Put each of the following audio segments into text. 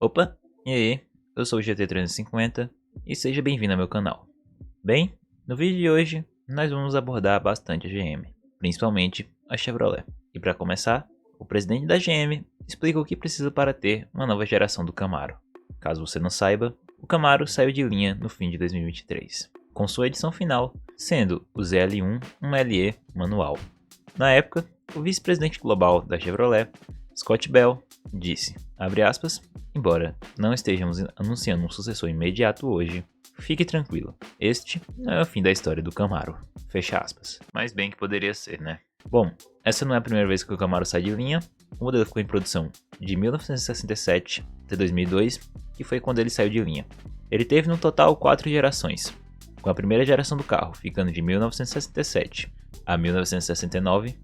Opa, e aí? Eu sou o GT350 e seja bem-vindo ao meu canal. Bem, no vídeo de hoje nós vamos abordar bastante a GM, principalmente a Chevrolet. E para começar, o presidente da GM explica o que precisa para ter uma nova geração do Camaro. Caso você não saiba, o Camaro saiu de linha no fim de 2023, com sua edição final sendo o ZL1 1LE manual. Na época, o vice-presidente global da Chevrolet, Scott Bell, disse, abre aspas, embora não estejamos anunciando um sucessor imediato hoje, fique tranquilo, este não é o fim da história do Camaro, fecha aspas. Mas bem que poderia ser, né? Bom, essa não é a primeira vez que o Camaro sai de linha, o modelo ficou em produção de 1967 até 2002, que foi quando ele saiu de linha. Ele teve no total 4 gerações, com a primeira geração do carro ficando de 1967 a 1969,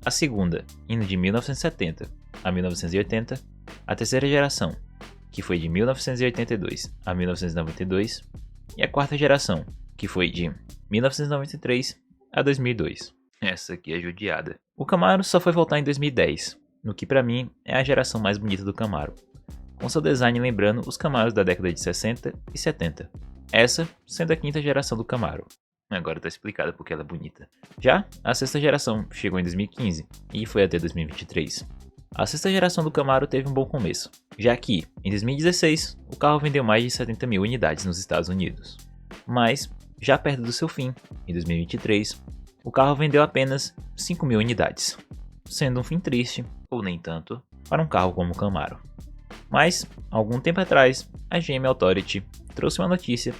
a segunda indo de 1970 a 1980, a terceira geração, que foi de 1982 a 1992, e a quarta geração, que foi de 1993 a 2002. Essa aqui é judiada. O Camaro só foi voltar em 2010, no que pra mim é a geração mais bonita do Camaro, com seu design lembrando os Camaros da década de 60 e 70. Essa sendo a quinta geração do Camaro. Agora tá explicado porque ela é bonita. Já a sexta geração chegou em 2015 e foi até 2023. A sexta geração do Camaro teve um bom começo, já que, em 2016, o carro vendeu mais de 70 mil unidades nos Estados Unidos. Mas, já perto do seu fim, em 2023, o carro vendeu apenas 5 mil unidades, sendo um fim triste, ou nem tanto, para um carro como o Camaro. Mas, algum tempo atrás, a GM Authority trouxe uma notícia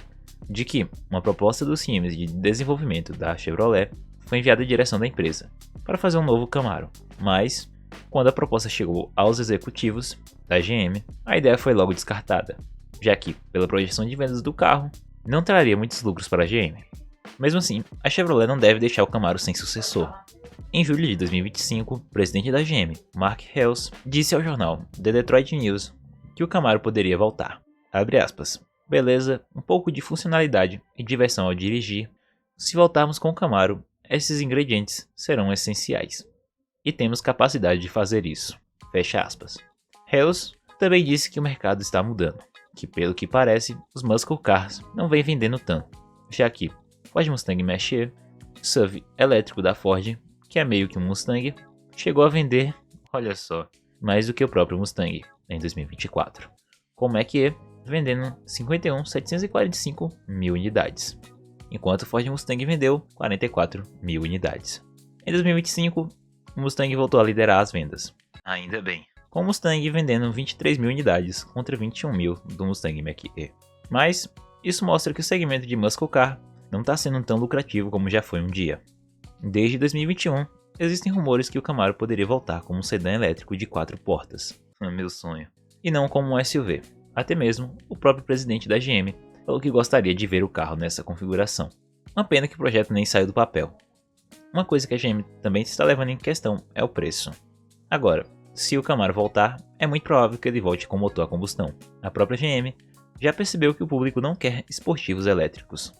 de que uma proposta dos times de desenvolvimento da Chevrolet foi enviada à direção da empresa para fazer um novo Camaro, mas quando a proposta chegou aos executivos da GM, a ideia foi logo descartada, já que, pela projeção de vendas do carro, não traria muitos lucros para a GM. Mesmo assim, a Chevrolet não deve deixar o Camaro sem sucessor. Em julho de 2025, o presidente da GM, Mark Hales, disse ao jornal The Detroit News que o Camaro poderia voltar. Abre aspas. Beleza, um pouco de funcionalidade e diversão ao dirigir. Se voltarmos com o Camaro, esses ingredientes serão essenciais. E temos capacidade de fazer isso. Fecha aspas. Hales também disse que o mercado está mudando, que pelo que parece, os muscle cars não vêm vendendo tanto, já que Ford Mustang Mach-E, SUV elétrico da Ford, que é meio que um Mustang, chegou a vender, olha só, mais do que o próprio Mustang em 2024, com o Mach-E vendendo 51.745 mil unidades, enquanto o Ford Mustang vendeu 44 mil unidades. Em 2025, o Mustang voltou a liderar as vendas, ainda bem, com o Mustang vendendo 23 mil unidades contra 21 mil do Mustang Mach-E. Mas isso mostra que o segmento de muscle car não está sendo tão lucrativo como já foi um dia. Desde 2021, existem rumores que o Camaro poderia voltar como um sedã elétrico de 4 portas, meu sonho, e não como um SUV. Até mesmo o próprio presidente da GM falou que gostaria de ver o carro nessa configuração. Uma pena que o projeto nem saiu do papel. Uma coisa que a GM também está levando em questão é o preço. Agora, se o Camaro voltar, é muito provável que ele volte com motor a combustão. A própria GM já percebeu que o público não quer esportivos elétricos,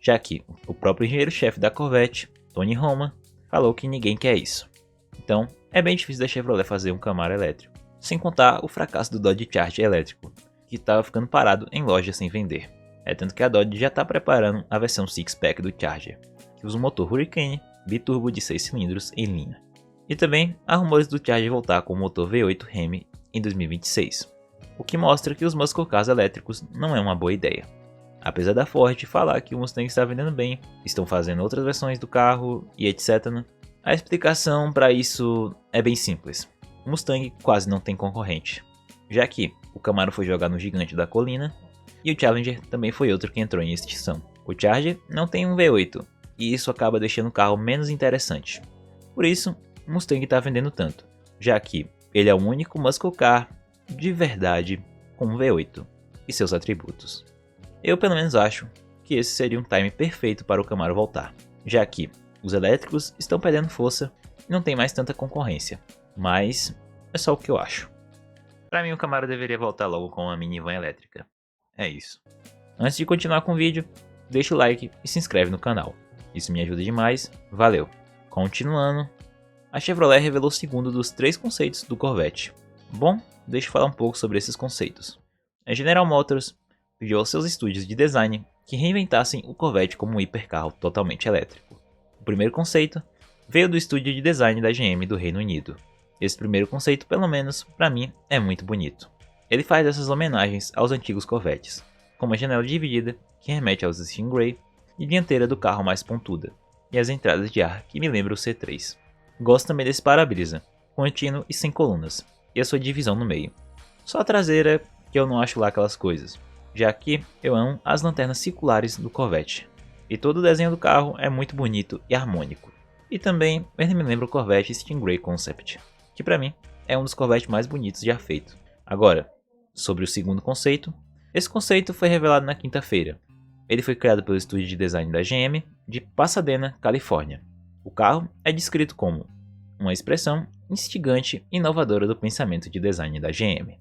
já que o próprio engenheiro-chefe da Corvette, Tony Roman, falou que ninguém quer isso. Então, é bem difícil da Chevrolet fazer um Camaro elétrico, sem contar o fracasso do Dodge Charger elétrico, que estava ficando parado em lojas sem vender. É tanto que a Dodge já está preparando a versão 6-pack do Charger, que usa um motor Hurricane biturbo de 6 cilindros em linha. E também há rumores do Charger voltar com o motor V8 Hemi em 2026, o que mostra que os muscle cars elétricos não é uma boa ideia. Apesar da Ford falar que o Mustang está vendendo bem, estão fazendo outras versões do carro e etc., a explicação para isso é bem simples. O Mustang quase não tem concorrente, já que o Camaro foi jogar no gigante da colina e o Challenger também foi outro que entrou em extinção. O Charger não tem um V8 e isso acaba deixando o carro menos interessante. Por isso, o Mustang está vendendo tanto, já que ele é o único muscle car de verdade com um V8 e seus atributos. Eu pelo menos acho que esse seria um time perfeito para o Camaro voltar, já que os elétricos estão perdendo força e não tem mais tanta concorrência, mas é só o que eu acho. Para mim o Camaro deveria voltar logo com uma minivan elétrica. É isso. Antes de continuar com o vídeo, deixa o like e se inscreve no canal. Isso me ajuda demais, valeu. Continuando, a Chevrolet revelou o segundo dos 3 conceitos do Corvette. Bom, deixa eu falar um pouco sobre esses conceitos. a General Motors pediu aos seus estúdios de design que reinventassem o Corvette como um hipercarro totalmente elétrico. O primeiro conceito veio do estúdio de design da GM do Reino Unido. Esse primeiro conceito, pelo menos para mim, é muito bonito. Ele faz essas homenagens aos antigos Corvettes, como a janela dividida, que remete aos Stingray, e dianteira do carro mais pontuda, e as entradas de ar que me lembram o C3. Gosto também desse para-brisa, contínuo e sem colunas, e a sua divisão no meio. Só a traseira que eu não acho lá aquelas coisas, já que eu amo as lanternas circulares do Corvette. E todo o desenho do carro é muito bonito e harmônico. E também ele me lembra o Corvette Stingray Concept, que para mim é um dos Corvettes mais bonitos já feito. Agora, sobre o segundo conceito, esse conceito foi revelado na quinta-feira. Ele foi criado pelo estúdio de design da GM de Pasadena, Califórnia. O carro é descrito como uma expressão instigante e inovadora do pensamento de design da GM.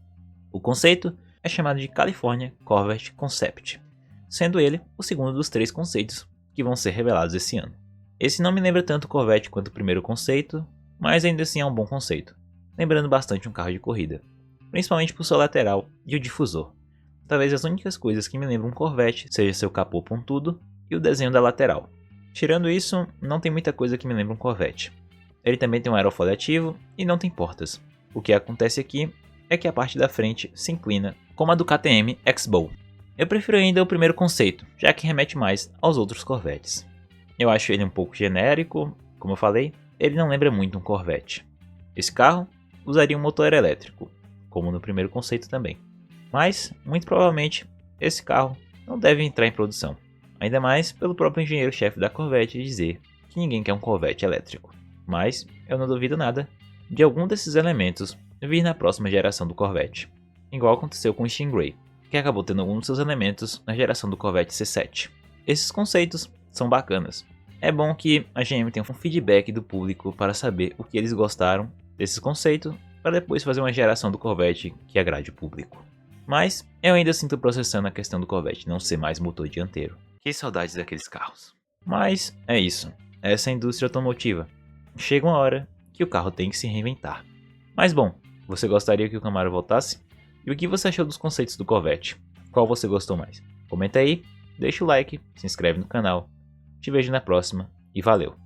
O conceito é chamado de California Corvette Concept, sendo ele o segundo dos 3 conceitos que vão ser revelados esse ano. Esse não me lembra tanto o Corvette quanto o primeiro conceito, mas ainda assim é um bom conceito, lembrando bastante um carro de corrida, principalmente por sua lateral e o difusor. Talvez as únicas coisas que me lembram um Corvette seja seu capô pontudo e o desenho da lateral. Tirando isso, não tem muita coisa que me lembra um Corvette. Ele também tem um aerofólio ativo e não tem portas. O que acontece aqui é que a parte da frente se inclina, como a do KTM X-Bow. Eu prefiro ainda o primeiro conceito, já que remete mais aos outros Corvettes. Eu acho ele um pouco genérico, como eu falei, ele não lembra muito um Corvette. Esse carro usaria um motor elétrico, como no primeiro conceito também. Mas, muito provavelmente, esse carro não deve entrar em produção, ainda mais pelo próprio engenheiro-chefe da Corvette dizer que ninguém quer um Corvette elétrico. Mas, eu não duvido nada de algum desses elementos vir na próxima geração do Corvette, igual aconteceu com o Stingray, que acabou tendo alguns dos seus elementos na geração do Corvette C7. Esses conceitos são bacanas. É bom que a GM tenha um feedback do público para saber o que eles gostaram desses conceitos, para depois fazer uma geração do Corvette que agrade o público. Mas eu ainda sinto processando a questão do Corvette não ser mais motor dianteiro. Que saudades daqueles carros. Mas é isso. Essa é a indústria automotiva. Chega uma hora que o carro tem que se reinventar. Mas bom, você gostaria que o Camaro voltasse? E o que você achou dos conceitos do Corvette? Qual você gostou mais? Comenta aí, deixa o like, se inscreve no canal. Te vejo na próxima e valeu!